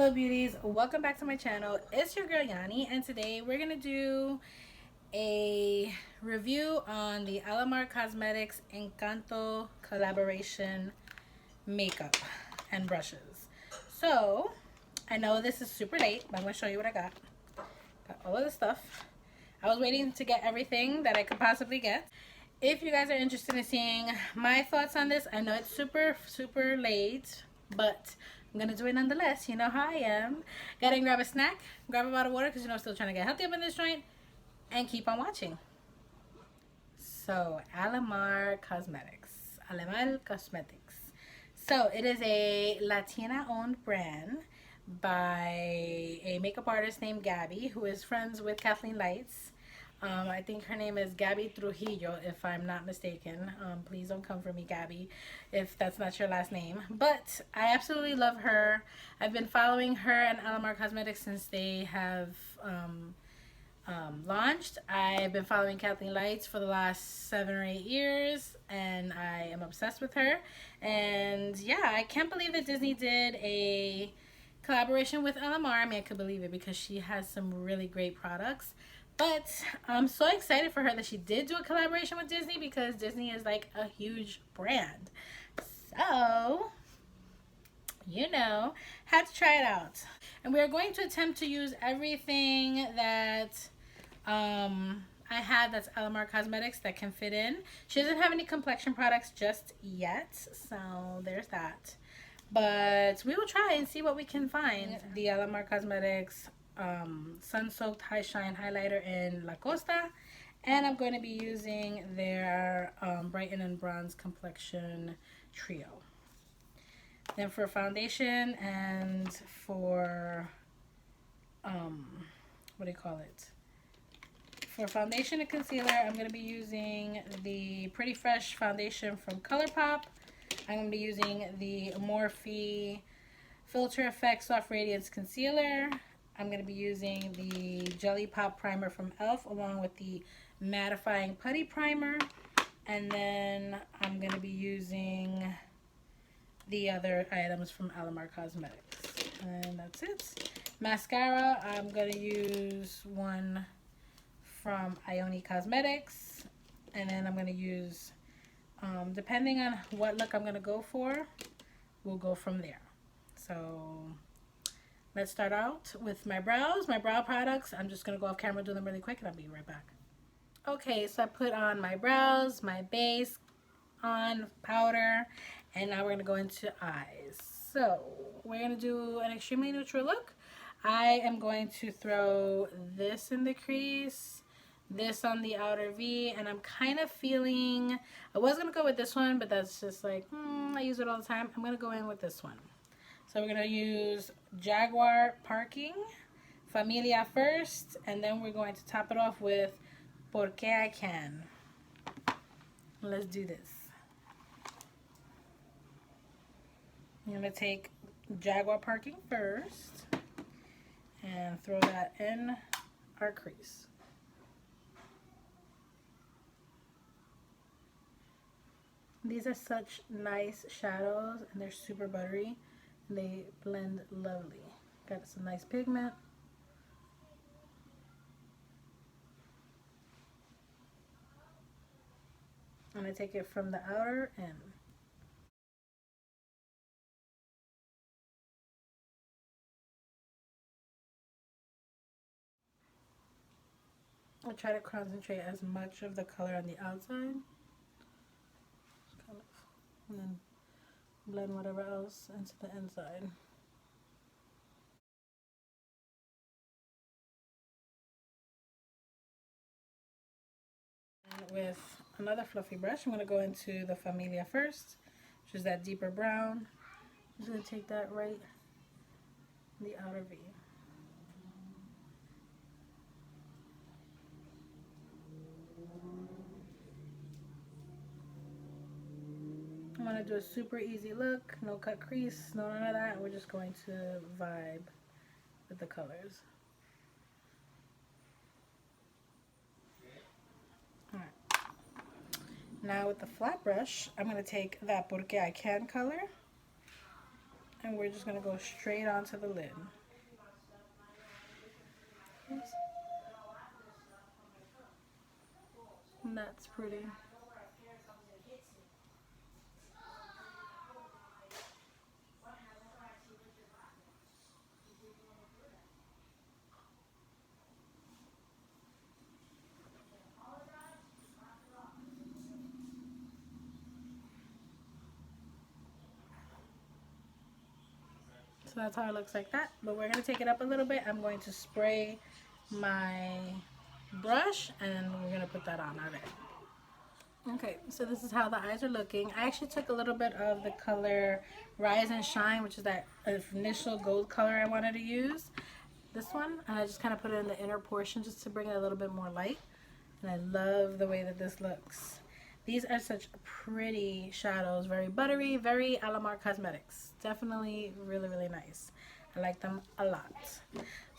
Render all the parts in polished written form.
Hello beauties, welcome back to my channel. It's your girl Yanni, and today we're gonna do a review on the Alamar Cosmetics Encanto collaboration makeup and brushes. So I know this is super late, but I'm gonna show you what I got. Got all of the stuff. I was waiting to get everything that I could possibly get. If you guys are interested in seeing my thoughts on this, I know it's super late, but I'm gonna do it nonetheless. You know how I am. Gotta grab a snack, grab a bottle of water, because you know I'm still trying to get healthy up in this joint, and keep on watching. So Alamar Cosmetics, Alamar Cosmetics. So it is a Latina owned brand by a makeup artist named Gabby, who is friends with Kathleen Lights. I think her name is Gabby Trujillo, if I'm not mistaken. Please don't come for me, Gabby, if that's not your last name. But I absolutely love her. I've been following her and Alamar Cosmetics since they have launched. I've been following Kathleen Lights for the last 7 or 8 years, and I am obsessed with her. And yeah, I can't believe that Disney did a collaboration with Alamar. I mean, I could believe it because she has some really great products. But I'm so excited for her that she did do a collaboration with Disney, because Disney is like a huge brand. So, had to try it out. And we are going to attempt to use everything that I have that's Alamar Cosmetics that can fit in. She doesn't have any complexion products just yet, so there's that. But we will try and see what we can find. The Alamar Cosmetics Sun Soaked High Shine Highlighter in La Costa. And I'm going to be using their Brighten and Bronze Complexion Trio. Then for foundation and for, what do you call it? For foundation and concealer, I'm going to be using the Pretty Fresh foundation from ColourPop. I'm going to be using the Morphe Filter Effect Soft Radiance Concealer. I'm going to be using the Jelly Pop Primer from e.l.f. along with the Mattifying Putty Primer. And then I'm going to be using the other items from Alamar Cosmetics. And that's it. Mascara, I'm going to use one from Ioni Cosmetics. And then I'm going to use, depending on what look I'm going to go for, we'll go from there. So let's start out with my brows, my brow products. I'm just going to go off camera, do them really quick, and I'll be right back. Okay, so I put on my brows, my base on powder, and now we're going to go into eyes. So we're going to do an extremely neutral look. I am going to throw this in the crease, this on the outer V, and I'm kind of feeling, I was going to go with this one, but that's just like, I use it all the time. I'm going to go in with this one. So we're going to use Jaguar Parking, Familia first, and then we're going to top it off with Porque I Can. Let's do this. I'm going to take Jaguar Parking first and throw that in our crease. These are such nice shadows, and they're super buttery, and they blend lovely. Got some nice pigment. I'm going to take it from the outer in. I'll try to concentrate as much of the color on the outside, and then blend whatever else into the inside. And with another fluffy brush, I'm going to go into the Familia first, which is that deeper brown. I'm just going to take that right in the outer V. I'm going to do a super easy look, no cut crease, no none of that. We're just going to vibe with the colors. Alright. Now with the flat brush, I'm going to take that Porque I Can color, And we're just gonna go straight onto the lid. Oops. That's pretty. So that's how it looks like that. But we're gonna take it up a little bit. I'm going to spray my brush and we're gonna put that on our lid. Okay, so this is how the eyes are looking. I actually took a little bit of the color Rise and Shine, which is that initial gold color I wanted to use. This one, and I just kind of put it in the inner portion just to bring it a little bit more light. And I love the way that this looks. These are such pretty shadows, very buttery, very Alamar Cosmetics. Definitely really, really nice. I like them a lot.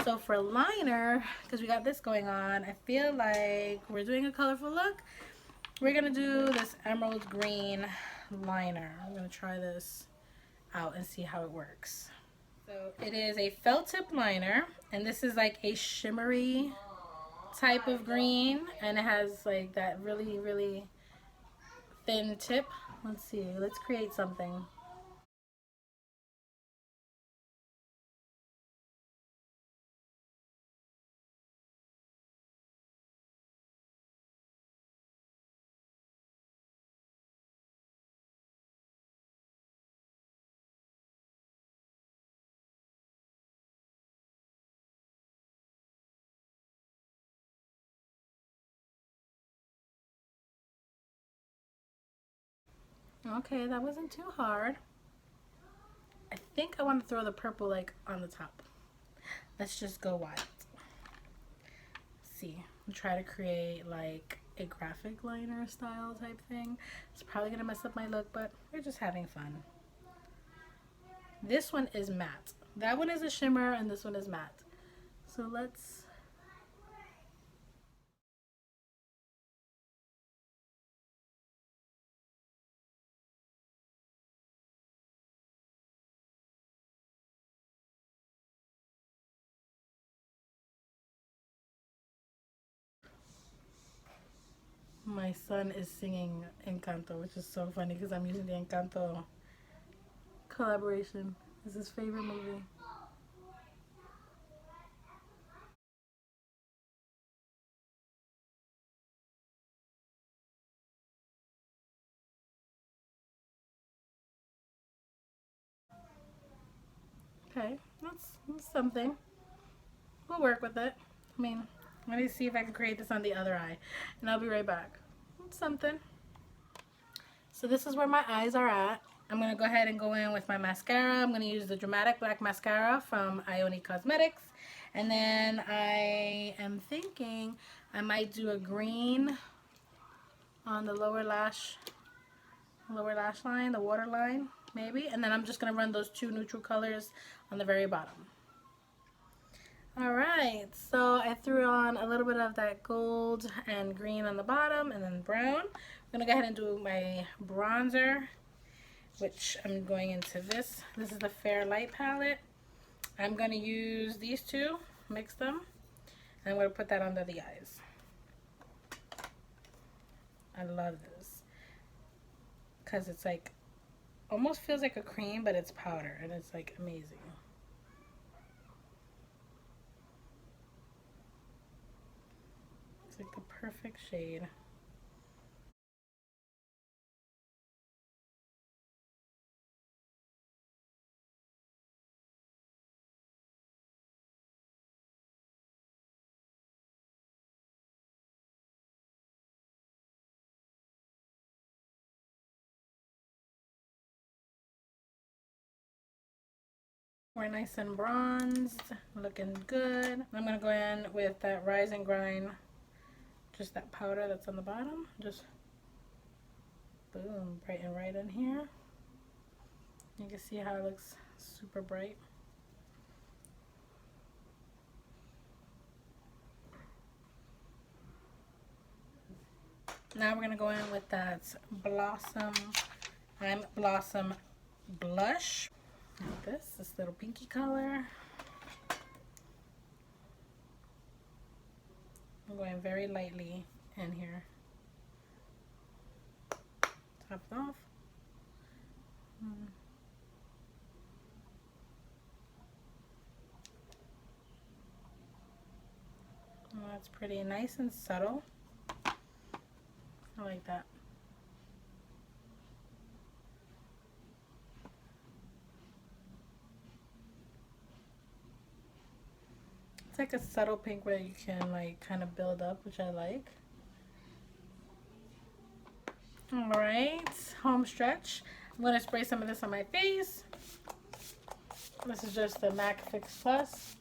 So for liner, because we got this going on, I feel like we're doing a colorful look. We're gonna do this emerald green liner. I'm gonna try this out and see how it works. So it is a felt tip liner, and this is like a shimmery type of green, and it has like that really, really thin tip. Let's see, let's create something. Okay, that wasn't too hard. I think I want to throw the purple like on the top. Let's just go wild. See, try to create like a graphic liner style type thing. It's probably gonna mess up my look, but we're just having fun. This one is matte. That one is a shimmer and this one is matte. So let's... My son is singing Encanto, which is so funny because I'm using the Encanto collaboration. It's his favorite movie. Okay, that's something. We'll work with it. I mean, let me see if I can create this on the other eye, and I'll be right back. It's something. So this is where my eyes are at. I'm going to go ahead and go in with my mascara. I'm going to use the Dramatic Black Mascara from Ioni Cosmetics. And then I am thinking I might do a green on the lower lash line, the waterline, maybe. And then I'm just going to run those two neutral colors on the very bottom. Alright, so I threw on a little bit of that gold and green on the bottom and then brown. I'm going to go ahead and do my bronzer, which I'm going into this. This is the Fair Light palette. I'm going to use these two, mix them, and I'm going to put that under the eyes. I love this because it's like, almost feels like a cream, but it's powder, and it's like amazing. It's like the perfect shade. We're nice and bronzed, looking good. I'm gonna go in with that Rise and Grind, just that powder that's on the bottom. Just boom, brighten right in here. You can see how it looks super bright. Now we're gonna go in with that Blossom blush. Like this little pinky color. I'm going very lightly in here. Top it off. Oh, that's pretty nice and subtle. I like that. It's like a subtle pink where you can like kind of build up, which I like. Alright, home stretch. I'm going to spray some of this on my face. This is just the MAC Fix Plus,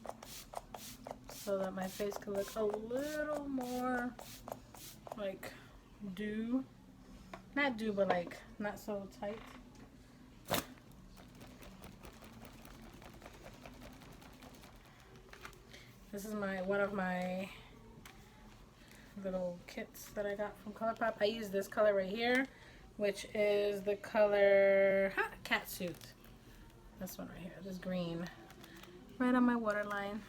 so that my face can look a little more like dew. Not dew, but like not so tight. This is one of my little kits that I got from ColourPop. I use this color right here, which is the color Catsuit. This one right here, this green, right on my waterline.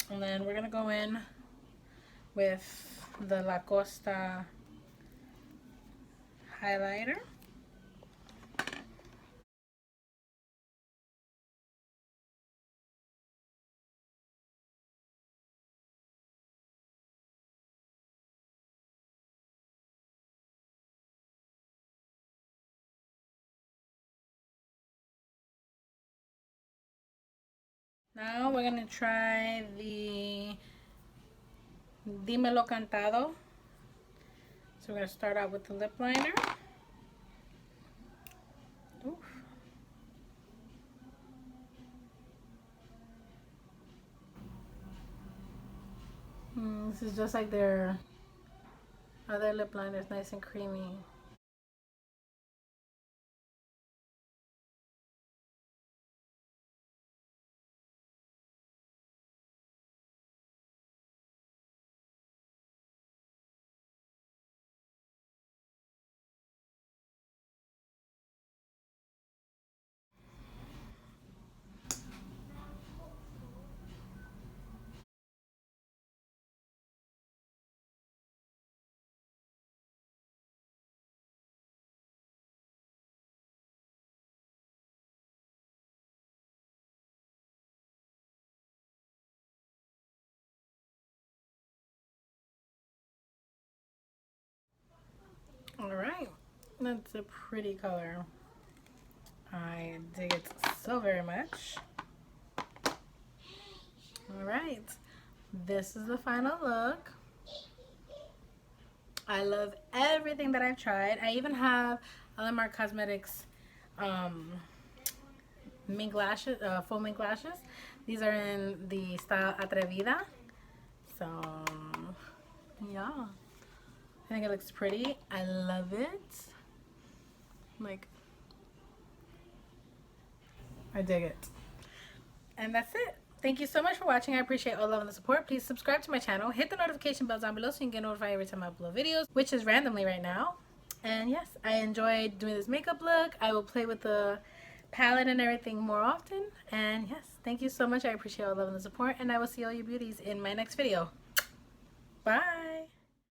And then we're gonna go in with the La Costa highlighter. Now we're gonna try the Dímelo Cantado. So we're gonna start out with the lip liner. Oof. This is just like their other lip liner, is nice and creamy. Alright, that's a pretty color. I dig it so very much. Alright, this is the final look. I love everything that I've tried. I even have Alamar Cosmetics mink lashes, faux mink lashes. These are in the style Atrevida. So, yeah. I think it looks pretty. I love it. Like, I dig it. And that's it. Thank you so much for watching. I appreciate all love and the support. Please subscribe to my channel. Hit the notification bell down below so you can get notified every time I upload videos, which is randomly right now. And yes, I enjoyed doing this makeup look. I will play with the palette and everything more often. And yes, thank you so much. I appreciate all love and the support. And I will see all you beauties in my next video. Bye.